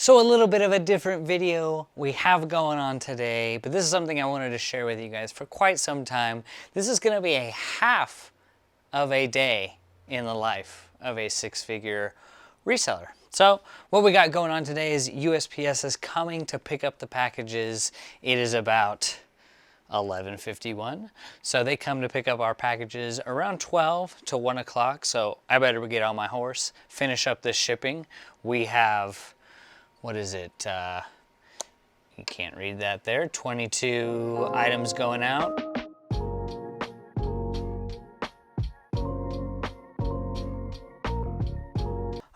So a little bit of a different video we have going on today, but this is something I wanted to share with you guys for quite some time. This is going to be a half of a day in the life of a six-figure reseller. So what we got going on today is USPS is coming to pick up the packages. It is about 11:51. So they come to pick up our packages around 12 to 1 o'clock. So I better get on my horse, finish up this shipping. We have, what is it? You can't read that there. 22 items going out.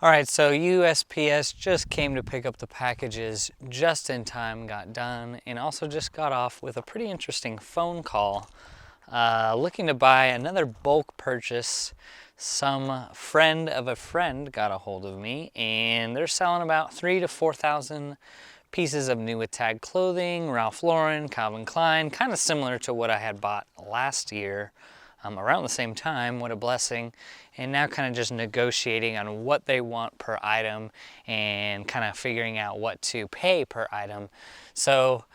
All right, so USPS just came to pick up the packages just in time, got done, and also just got off with a pretty interesting phone call. Looking to buy another bulk purchase. Some friend of a friend got a hold of me, and they're selling about 3,000 to 4,000 pieces of new with tag clothing, Ralph Lauren, Calvin Klein, kind of similar to what I had bought last year. Around the same time, what a blessing. And now kind of just negotiating on what they want per item and kind of figuring out what to pay per item. So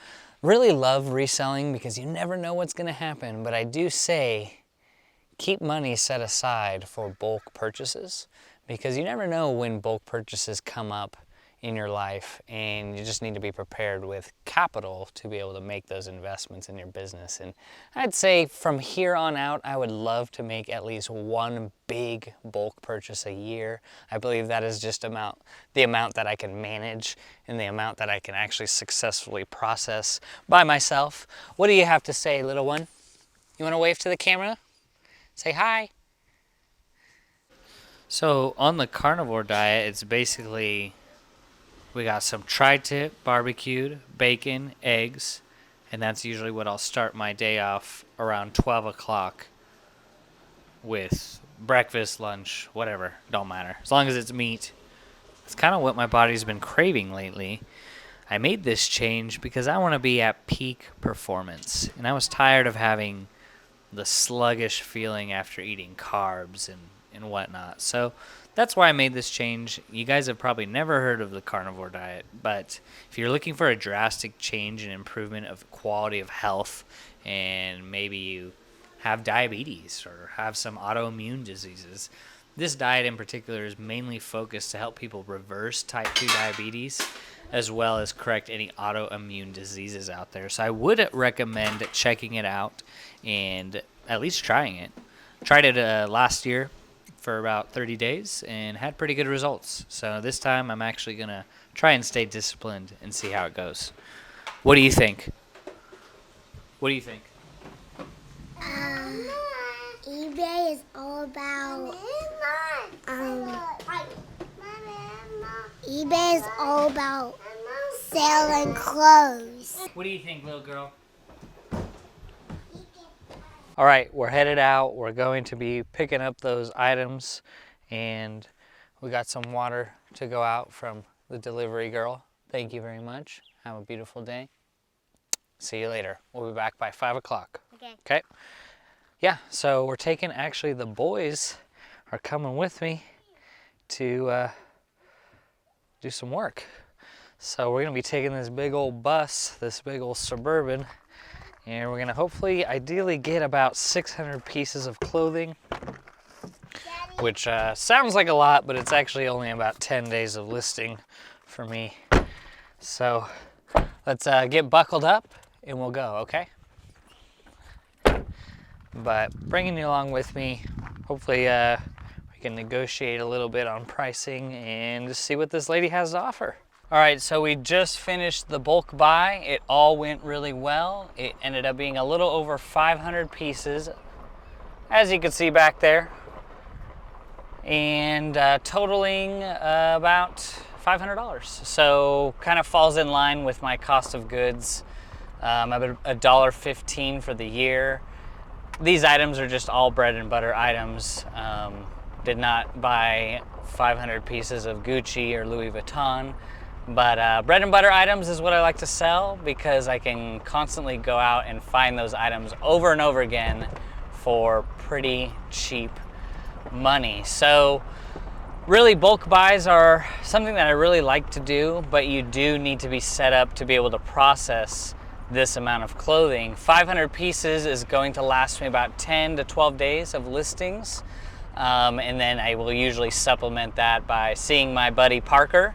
really love reselling because you never know what's going to happen. But I do say keep money set aside for bulk purchases because you never know when bulk purchases come up in your life, and you just need to be prepared with capital to be able to make those investments in your business. And I'd say from here on out, I would love to make at least one big bulk purchase a year. I believe that is just the amount that I can manage and the amount that I can actually successfully process by myself. What do you have to say, little one? You want to wave to the camera? Say hi. So on the carnivore diet, it's basically we got some tri-tip, barbecued, bacon, eggs, and that's usually what I'll start my day off around 12 o'clock with breakfast, lunch, whatever, don't matter. As long as it's meat. It's kind of what my body's been craving lately. I made this change because I want to be at peak performance, and I was tired of having the sluggish feeling after eating carbs and whatnot. So that's why I made this change. You guys have probably never heard of the carnivore diet, but if you're looking for a drastic change and improvement of quality of health, and maybe you have diabetes or have some autoimmune diseases, this diet in particular is mainly focused to help people reverse type 2 diabetes as well as correct any autoimmune diseases out there. So I would recommend checking it out and at least trying it. Tried it last year for about 30 days and had pretty good results. So this time I'm actually going to try and stay disciplined and see how it goes. What do you think? What do you think? eBay is all about eBay is all about selling clothes. What do you think, little girl? All right, we're headed out. We're going to be picking up those items, and we got some water to go out from the delivery girl. Thank you very much. Have a beautiful day. See you later. We'll be back by 5 o'clock. Okay? Yeah, so we're taking, actually the boys are coming with me to do some work. So we're gonna be taking this big old bus, this big old Suburban, and we're gonna hopefully, ideally get about 600 pieces of clothing, which sounds like a lot, but it's actually only about 10 days of listing for me. So let's get buckled up and we'll go, okay? But bringing you along with me, hopefully we can negotiate a little bit on pricing and just see what this lady has to offer. All right, so we just finished the bulk buy. It all went really well. It ended up being a little over 500 pieces, as you can see back there, and totaling about $500. So kind of falls in line with my cost of goods. I'm at $1.15 for the year. These items are just all bread and butter items. Did not buy 500 pieces of Gucci or Louis Vuitton. But bread and butter items is what I like to sell because I can constantly go out and find those items over and over again for pretty cheap money. So Really, bulk buys are something that I really like to do, but you do need to be set up to be able to process this amount of clothing. 500 pieces is going to last me about 10 to 12 days of listings. And then I will usually supplement that by seeing my buddy Parker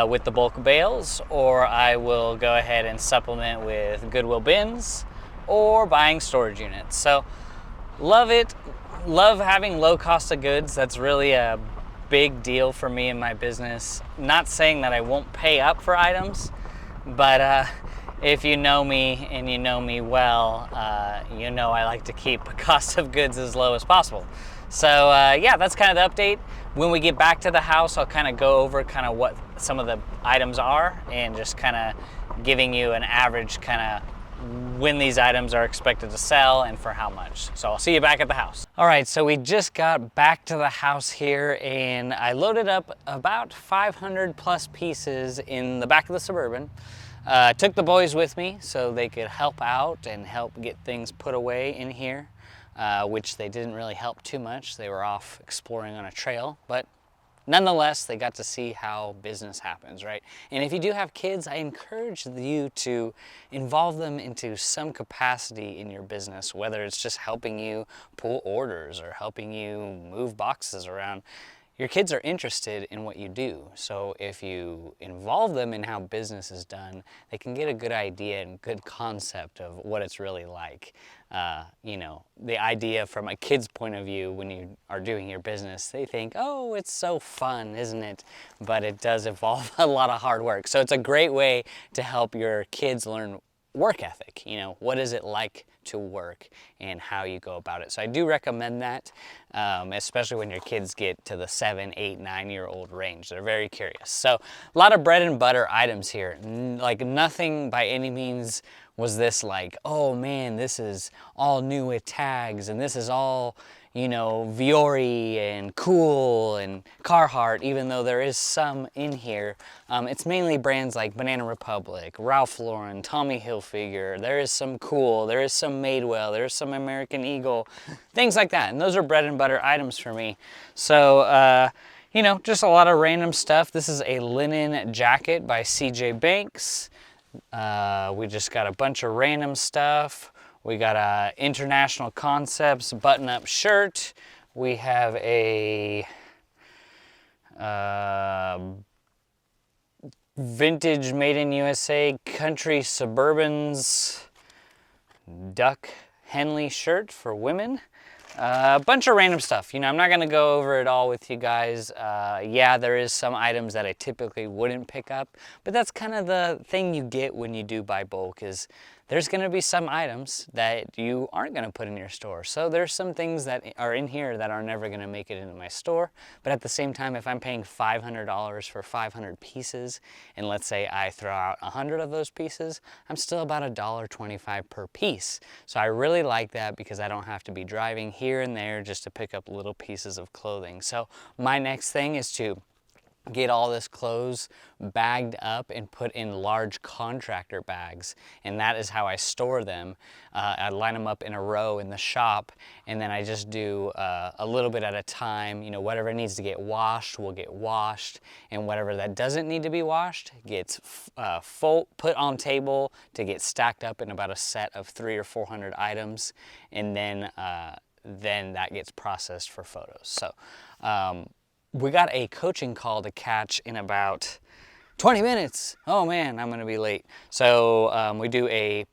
with the bulk bales, or I will go ahead and supplement with Goodwill bins or buying storage units. So love it. Love having low cost of goods. That's really a big deal for me in my business. Not saying that I won't pay up for items, but if you know me and you know me well, you know I like to keep cost of goods as low as possible. So yeah, that's kind of the update. When we get back to the house, I'll kind of go over kind of what some of the items are and just kind of giving you an average kind of when these items are expected to sell and for how much. So I'll see you back at the house. All right, so we just got back to the house here and I loaded up about 500 plus pieces in the back of the Suburban. Took the boys with me so they could help out and help get things put away in here, which they didn't really help too much. They were off exploring on a trail, but nonetheless, they got to see how business happens, right? And if you do have kids, I encourage you to involve them into some capacity in your business, whether it's just helping you pull orders or helping you move boxes around. Your kids are interested in what you do, so if you involve them in how business is done, they can get a good idea and good concept of what it's really like. You know, the idea from a kid's point of view when you are doing your business, they think, oh, it's so fun, isn't it? But it does involve a lot of hard work. So it's a great way to help your kids learn work ethic. You know, what is it like to work and how you go about it. So I do recommend that, especially when your kids get to the 7, 8, 9-year-old range. They're very curious. So a lot of bread and butter items here. Like nothing by any means was this like, oh man, this is all new with tags and this is all, you know, Viore and Cool and Carhartt, even though there is some in here. It's mainly brands like Banana Republic, Ralph Lauren, Tommy Hilfiger. There is some Cool, there is some Madewell, there's some American Eagle, things like that. And those are bread and butter items for me. So, you know, just a lot of random stuff. This is a linen jacket by CJ Banks. We just got a bunch of random stuff. We got a International Concepts button-up shirt. We have a vintage made in USA Country Suburbans Duck Henley shirt for women. A bunch of random stuff. You know, I'm not gonna go over it all with you guys. Yeah, there is some items that I typically wouldn't pick up, but that's kind of the thing you get when you do buy bulk is there's gonna be some items that you aren't gonna put in your store. So there's some things that are in here that are never gonna make it into my store, but at the same time, if I'm paying $500 for 500 pieces, and let's say I throw out 100 of those pieces, I'm still about $1.25 per piece. So I really like that because I don't have to be driving here and there just to pick up little pieces of clothing. So my next thing is to get all this clothes bagged up and put in large contractor bags, and that is how I store them. I line them up in a row in the shop, and then I just do a little bit at a time. You know, whatever needs to get washed will get washed, and whatever that doesn't need to be washed gets put on table to get stacked up in about a set of 300 or 400 items, and then that gets processed for photos. So we got a coaching call to catch in about 20 minutes. Oh man, I'm gonna be late. So we do a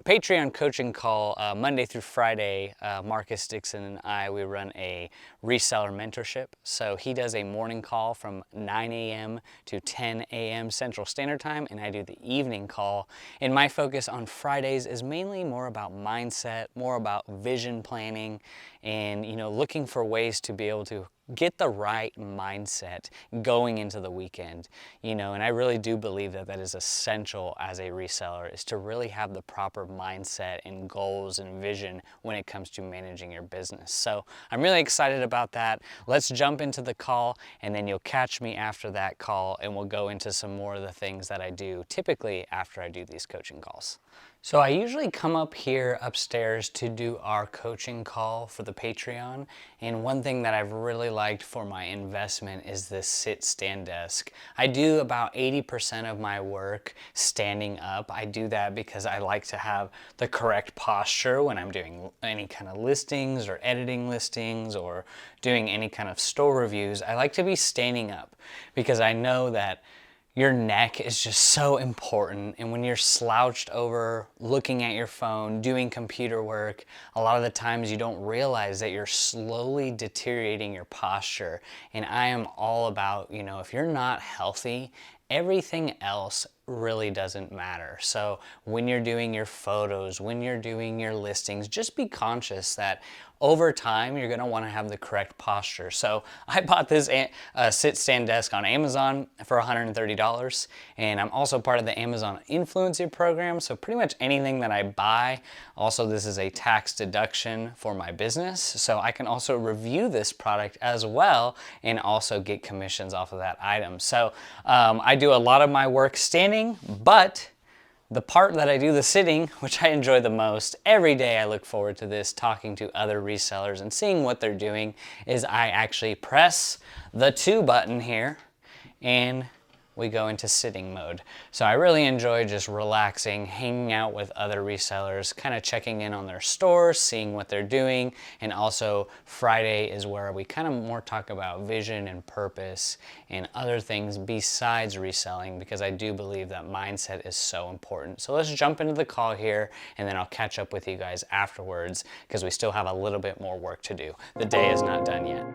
Patreon coaching call Monday through Friday. Marcus Dixon and I, we run a reseller mentorship. So he does a morning call from 9 a.m. to 10 a.m. Central Standard Time, and I do the evening call. And my focus on Fridays is mainly more about mindset, more about vision planning, and you know, looking for ways to be able to get the right mindset going into the weekend, you know, and I really do believe that that is essential as a reseller, is to really have the proper mindset and goals and vision when it comes to managing your business. So I'm really excited about that. Let's jump into the call, and then you'll catch me after that call, and we'll go into some more of the things that I do typically after I do these coaching calls. So I usually come up here upstairs to do our coaching call for the Patreon, and one thing that I've really liked for my investment is this sit-stand desk. I do about 80% of my work standing up. I do that because I like to have the correct posture when I'm doing any kind of listings or editing listings or doing any kind of store reviews. I like to be standing up because I know that your neck is just so important, and when you're slouched over, looking at your phone, doing computer work, a lot of the times you don't realize that you're slowly deteriorating your posture. And I am all about, if you're not healthy, everything else really doesn't matter. So when you're doing your photos, when you're doing your listings, just be conscious that over time you're going to want to have the correct posture. So I bought this sit-stand desk on Amazon for $130, and I'm also part of the Amazon Influencer program. So pretty much anything that I buy, also this is a tax deduction for my business. So I can also review this product as well and also get commissions off of that item. So I do a lot of my work standing, but the part that I do the sitting, which I enjoy the most, every day I look forward to this, talking to other resellers and seeing what they're doing, is I actually press the 2 button here and we go into sitting mode. So I really enjoy just relaxing, hanging out with other resellers, kind of checking in on their stores, seeing what they're doing. And also Friday is where we kind of more talk about vision and purpose and other things besides reselling, because I do believe that mindset is so important. So let's jump into the call here, and then I'll catch up with you guys afterwards because we still have a little bit more work to do. The day is not done yet.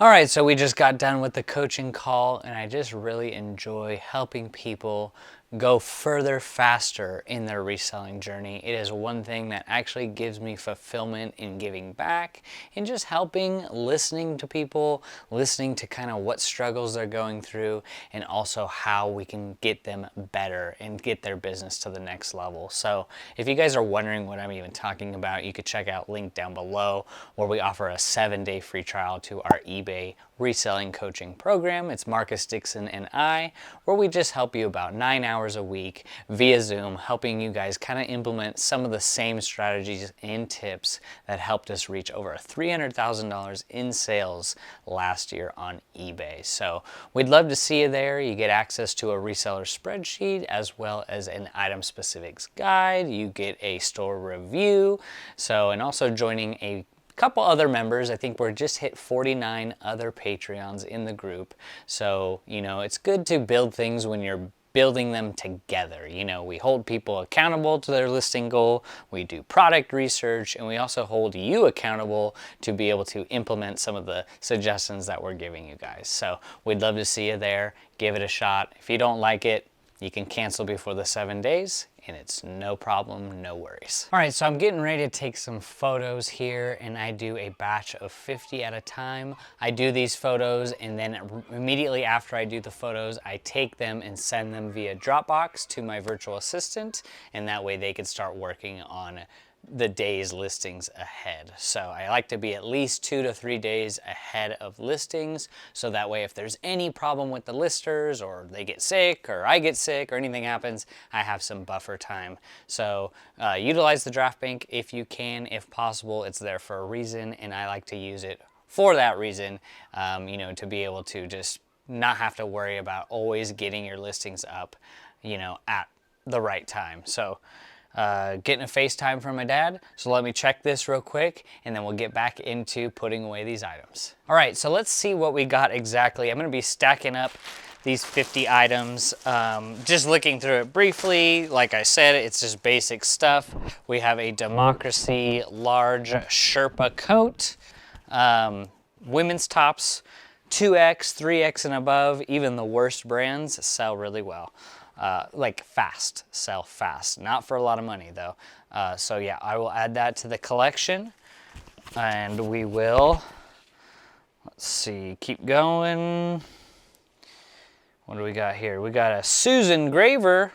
All right, so we just got done with the coaching call, and I just really enjoy helping people go further faster in their reselling journey. It is one thing that actually gives me fulfillment in giving back and just helping, listening to people, listening to kind of what struggles they're going through, and also how we can get them better and get their business to the next level. So if you guys are wondering what I'm even talking about, you could check out link down below where we offer a 7-day free trial to our eBay reselling coaching program. It's Marcus Dixon and I, where we just help you about 9 hours a week via Zoom, helping you guys kind of implement some of the same strategies and tips that helped us reach over $300,000 in sales last year on eBay. So we'd love to see you there. You get access to a reseller spreadsheet as well as an item specifics guide. You get a store review. And also joining a couple other members. I think we're just hit 49 other Patreons in the group. So, it's good to build things when you're building them together. We hold people accountable to their listing goal, we do product research, and we also hold you accountable to be able to implement some of the suggestions that we're giving you guys. So we'd love to see you there. Give it a shot. If you don't like it, you can cancel before the 7 days, and it's no problem, no worries. All right, so I'm getting ready to take some photos here, and I do a batch of 50 at a time. I do these photos, and then immediately after I do the photos, I take them and send them via Dropbox to my virtual assistant, and that way they can start working on the day's listings ahead. So I like to be at least 2 to 3 days ahead of listings, so that way if there's any problem with the listers, or they get sick, or I get sick, or anything happens, I have some buffer time. So utilize the draft bank if you can, if possible. It's there for a reason, and I like to use it for that reason, to be able to just not have to worry about always getting your listings up, at the right time. So getting a FaceTime from my dad. So let me check this real quick, and then we'll get back into putting away these items. All right, so let's see what we got exactly. I'm gonna be stacking up these 50 items. Just looking through it briefly, like I said, it's just basic stuff. We have a Democracy large Sherpa coat, women's tops, 2X, 3X and above. Even the worst brands sell really well. Sell fast. Not for a lot of money though. So yeah, I will add that to the collection, and we will, let's see, keep going. What do we got here? We got a Susan Graver.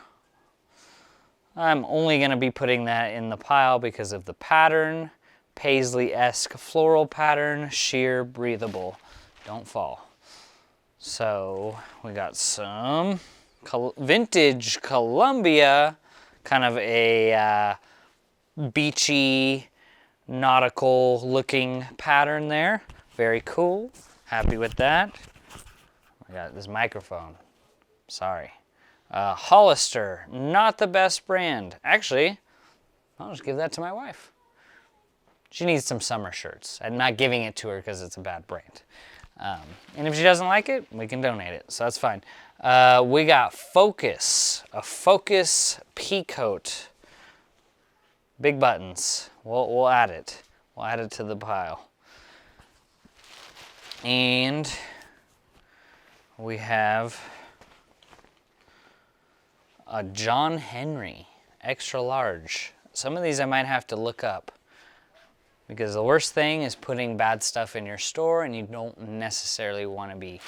I'm only gonna be putting that in the pile because of the pattern. Paisley-esque floral pattern, sheer, breathable. Don't fall. So we got some vintage Columbia, kind of a beachy, nautical looking pattern there. Very cool. Happy with that. I got this microphone. Sorry. Hollister, not the best brand. Actually, I'll just give that to my wife. She needs some summer shirts. I'm not giving it to her because it's a bad brand. And if she doesn't like it, we can donate it, so that's fine. We got Focus, a Focus pea coat. Big buttons. We'll add it. We'll add it to the pile. And we have a John Henry, extra large. Some of these I might have to look up, because the worst thing is putting bad stuff in your store, and you don't necessarily want to be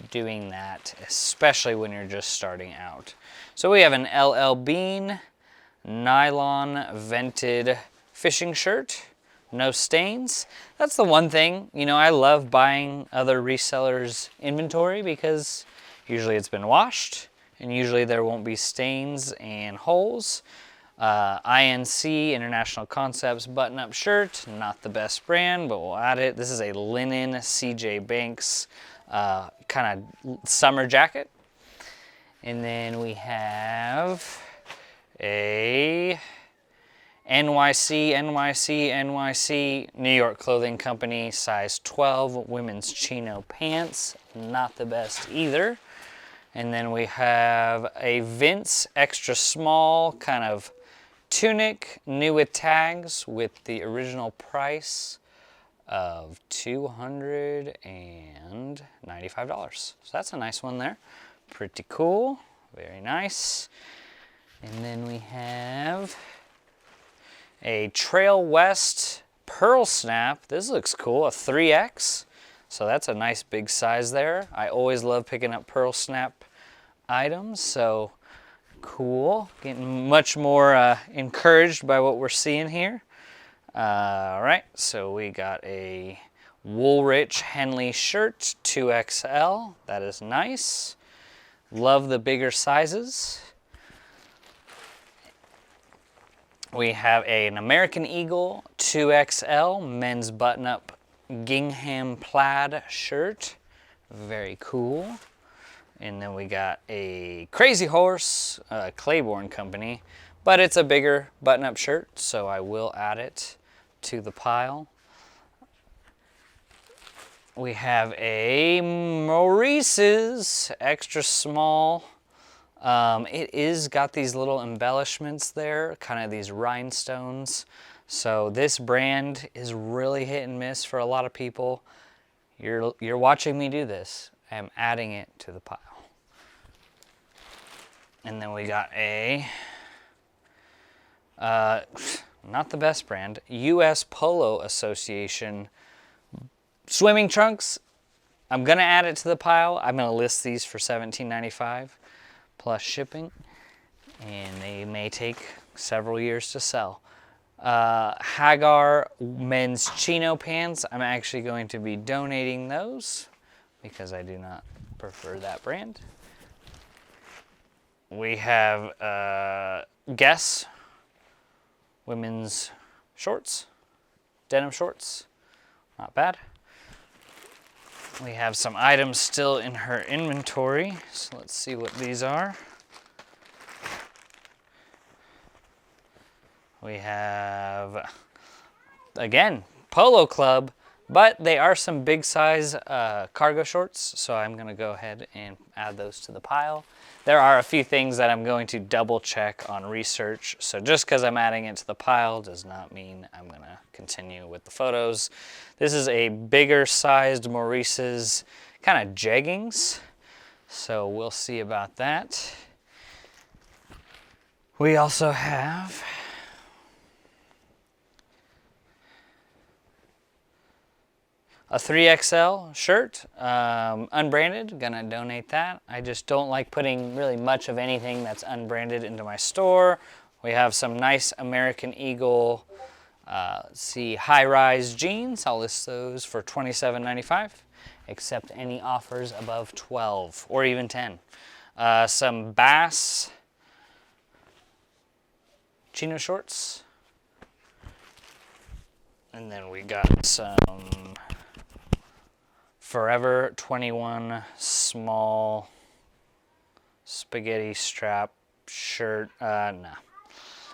doing that, especially when you're just starting out. So we have an LL Bean nylon vented fishing shirt, no stains. That's the one thing, you know, I love buying other resellers' inventory because usually it's been washed and usually there won't be stains and holes. INC, International Concepts button-up shirt, not the best brand, but we'll add it. This is a linen CJ Banks kind of summer jacket. And then we have a NYC, New York Clothing Company, size 12, women's chino pants, not the best either. And then we have a Vince extra small kind of tunic, new with tags, with the original price of $295. So that's a nice one there. Pretty cool, very nice. And then we have a Trail West Pearl Snap. This looks cool, a 3X. So that's a nice big size there. I always love picking up Pearl Snap items, so cool. Getting much more encouraged by what we're seeing here. All right, so we got a Woolrich Henley shirt, 2XL. That is nice. Love the bigger sizes. We have an American Eagle 2XL men's button-up gingham plaid shirt. Very cool. And then we got a Crazy Horse, Claiborne Company, but it's a bigger button-up shirt, so I will add it to the pile. We have a Maurice's extra small. It is got these little embellishments there, kind of these rhinestones. So this brand is really hit and miss for a lot of people. You're watching me do this. I am adding it to the pile. And then we got a, not the best brand, US Polo Association swimming trunks. I'm gonna add it to the pile. I'm gonna list these for $17.95 plus shipping, and they may take several years to sell. Hagar men's chino pants. I'm actually going to be donating those because I do not prefer that brand. We have Guess women's shorts, denim shorts, not bad. We have some items still in her inventory, so let's see what these are. We have, again, Polo Club, but they are some big size cargo shorts, so I'm gonna go ahead and add those to the pile. There are a few things that I'm going to double check on research, so just because I'm adding it to the pile does not mean I'm gonna continue with the photos. This is a bigger sized Maurice's kind of jeggings, so we'll see about that. We also have a 3XL shirt, unbranded, gonna donate that. I just don't like putting really much of anything that's unbranded into my store. We have some nice American Eagle, let's see, high-rise jeans. I'll list those for $27.95. accept any offers above 12 or even 10. Some Bass chino shorts. And then we got some Forever 21 small spaghetti strap shirt. Nah.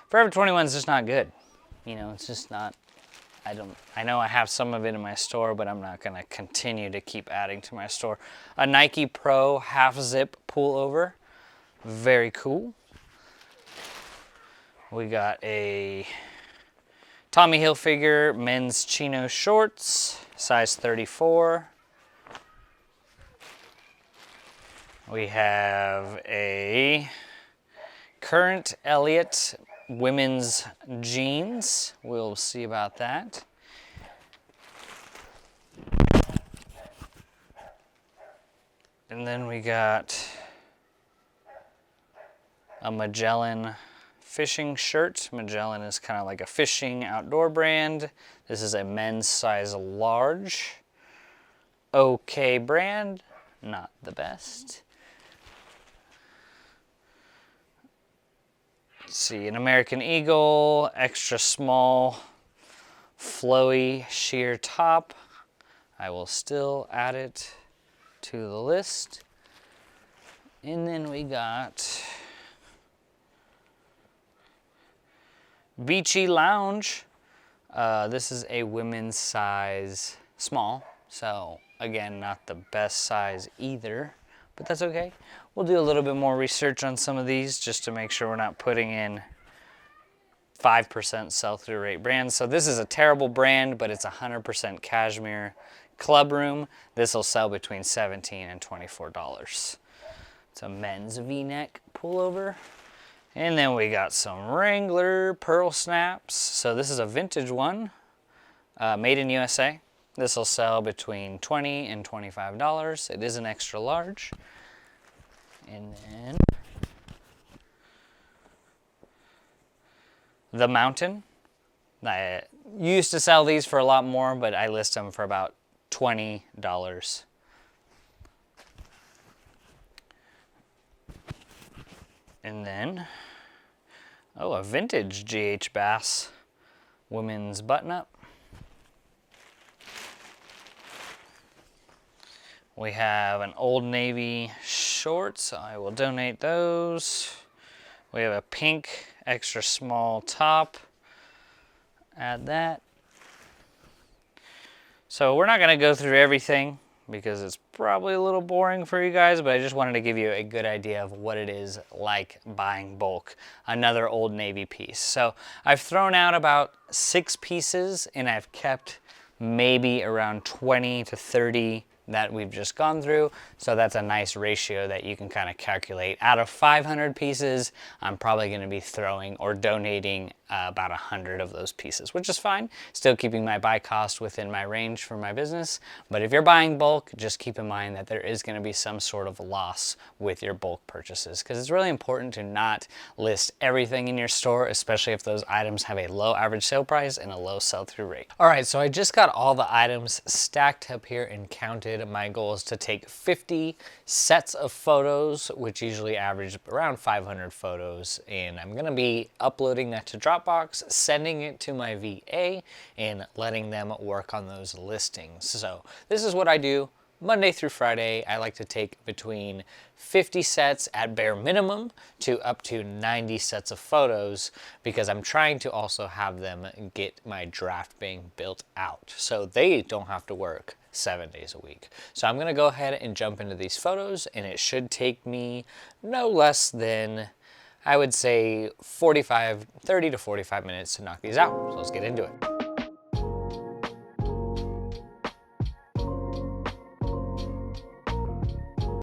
Forever 21 is just not good. You know, it's just not, I know I have some of it in my store, but I'm not gonna continue to keep adding to my store. A Nike Pro half zip pullover. Very cool. We got a Tommy Hilfiger men's chino shorts, size 34. We have a Current Elliott women's jeans. We'll see about that. And then we got a Magellan fishing shirt. Magellan is kind of like a fishing outdoor brand. This is a men's size large. Okay brand, not the best. Let's see, an American Eagle, extra small, flowy sheer top. I will still add it to the list. And then we got Beachy Lounge. This is a women's size small. So again, not the best size either, but that's okay. We'll do a little bit more research on some of these just to make sure we're not putting in 5% sell-through rate brands. So this is a terrible brand, but it's 100% cashmere club room. This will sell between $17 and $24. It's a men's V-neck pullover. And then we got some Wrangler pearl snaps. So this is a vintage one, made in USA. This will sell between $20 and $25. It is an extra large. And then the Mountain. I used to sell these for a lot more, but I list them for about $20. And then, oh, a vintage GH Bass women's button-up. We have an Old Navy shorts. I will donate those. We have a pink extra small top. Add that. So we're not going to go through everything because it's probably a little boring for you guys, but I just wanted to give you a good idea of what it is like buying bulk. Another Old Navy piece. So I've thrown out about 6 pieces and I've kept maybe around 20 to 30 that we've just gone through. So that's a nice ratio that you can kind of calculate. Out of 500 pieces, I'm probably going to be throwing or donating about 100 of those pieces, which is fine. Still keeping my buy cost within my range for my business. But if you're buying bulk, just keep in mind that there is going to be some sort of loss with your bulk purchases, because it's really important to not list everything in your store, especially if those items have a low average sale price and a low sell-through rate. All right, so I just got all the items stacked up here and counted. My goal is to take 50 sets of photos, which usually average around 500 photos, and I'm going to be uploading that to Dropbox, sending it to my VA, and letting them work on those listings. So this is what I do Monday through Friday. I like to take between 50 sets at bare minimum to up to 90 sets of photos, because I'm trying to also have them get my draft being built out so they don't have to work 7 days a week. So I'm going to go ahead and jump into these photos, and it should take me no less than, I would say, 30 to 45 minutes to knock these out. So let's get into it.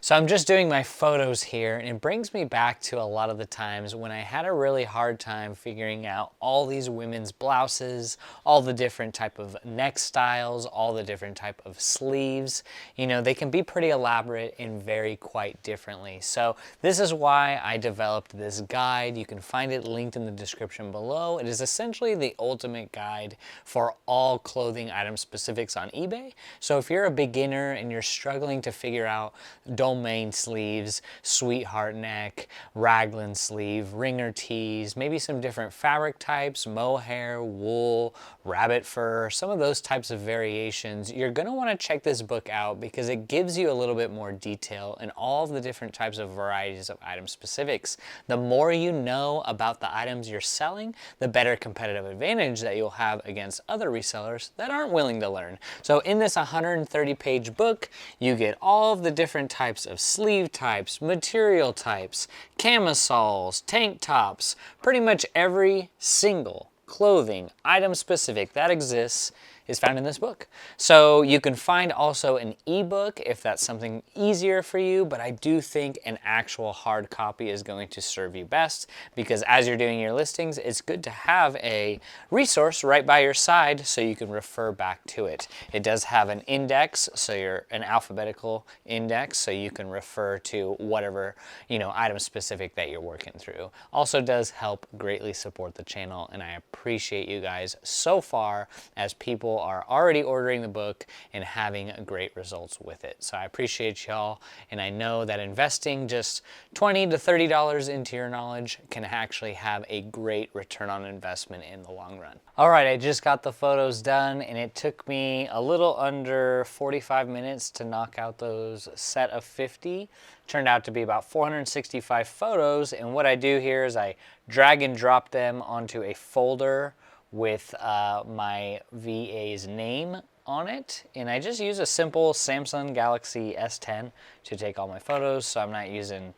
So So I'm just doing my photos here, and it brings me back to a lot of the times when I had a really hard time figuring out all these women's blouses, all the different type of neck styles, all the different type of sleeves. You know, they can be pretty elaborate and vary quite differently. So this is why I developed this guide. You can find it linked in the description below. It is essentially the ultimate guide for all clothing item specifics on eBay. So if you're a beginner and you're struggling to figure out domain sleeves, sweetheart neck, raglan sleeve, ringer tees, maybe some different fabric types, mohair, wool, rabbit fur, some of those types of variations, you're going to want to check this book out because it gives you a little bit more detail in all the different types of varieties of item specifics. The more you know about the items you're selling, the better competitive advantage that you'll have against other resellers that aren't willing to learn. So in this 130-page book, you get all of the different types of sleeve types, material types, camisoles, tank tops, pretty much every single clothing item specific that exists is found in this book. So you can find also an ebook if that's something easier for you, but I do think an actual hard copy is going to serve you best because as you're doing your listings, it's good to have a resource right by your side so you can refer back to it. It does have an index, so you're an alphabetical index, so you can refer to whatever, item specific that you're working through. Also does help greatly support the channel, and I appreciate you guys so far as people are already ordering the book and having great results with it. So I appreciate y'all, and I know that investing just $20 to $30 into your knowledge can actually have a great return on investment in the long run. All right, I just got the photos done, and it took me a little under 45 minutes to knock out those set of 50. Turned out to be about 465 photos, and what I do here is I drag and drop them onto a folder with my VA's name on it, and I just use a simple Samsung Galaxy S10 to take all my photos, so I'm not using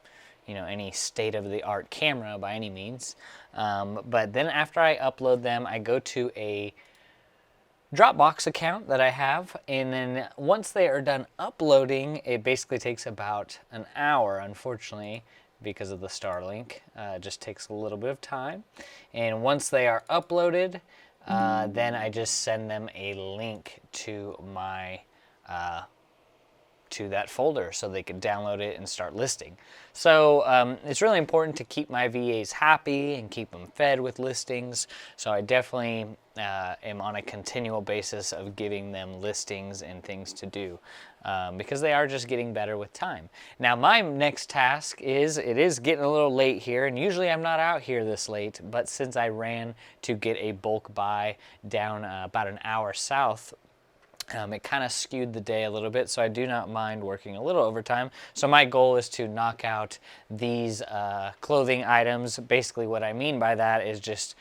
any state-of-the-art camera by any means. But then after I upload them, I go to a Dropbox account that I have, and then once they are done uploading, it basically takes about an hour, unfortunately, because of the Starlink. It just takes a little bit of time. And once they are uploaded, then I just send them a link to my to that folder so they can download it and start listing. So it's really important to keep my VAs happy and keep them fed with listings. So I definitely am on a continual basis of giving them listings and things to do because they are just getting better with time. Now my next task is, it is getting a little late here, and usually I'm not out here this late, but since I ran to get a bulk buy down about an hour south, it kind of skewed the day a little bit, so I do not mind working a little overtime. So my goal is to knock out these clothing items. Basically what I mean by that is just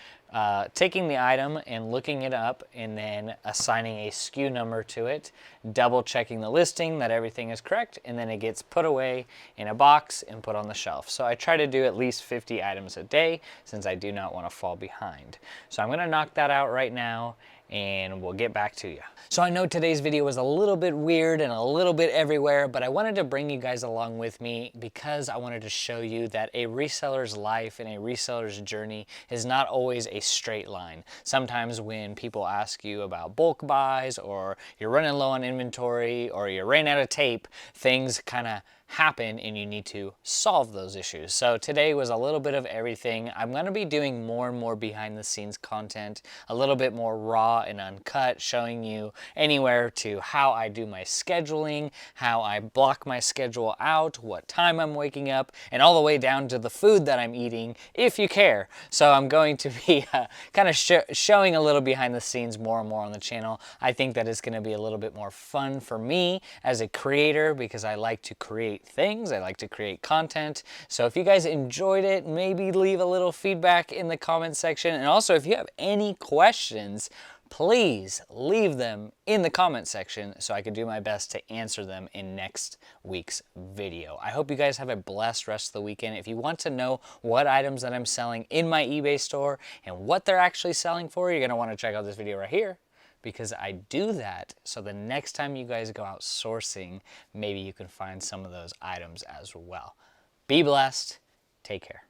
taking the item and looking it up and then assigning a SKU number to it, double checking the listing that everything is correct, and then it gets put away in a box and put on the shelf. So I try to do at least 50 items a day since I do not want to fall behind. So I'm going to knock that out right now, and we'll get back to you. So I know today's video was a little bit weird and a little bit everywhere, but I wanted to bring you guys along with me because I wanted to show you that a reseller's life and a reseller's journey is not always a straight line. Sometimes when people ask you about bulk buys, or you're running low on inventory, or you ran out of tape, things kind of happen and you need to solve those issues. So today was a little bit of everything. I'm going to be doing more and more behind the scenes content, a little bit more raw and uncut, showing you anywhere to how I do my scheduling, how I block my schedule out, what time I'm waking up, and all the way down to the food that I'm eating, if you care. So I'm going to be kind of showing a little behind the scenes more and more on the channel. I think that it's going to be a little bit more fun for me as a creator because I like to create things. I like to create content. So if you guys enjoyed it, maybe leave a little feedback in the comment section. And also if you have any questions, please leave them in the comment section so I can do my best to answer them in next week's video. I hope you guys have a blessed rest of the weekend. If you want to know what items that I'm selling in my eBay store and what they're actually selling for, you're going to want to check out this video right here. because I do that so the next time you guys go out sourcing, maybe you can find some of those items as well. Be blessed. Take care.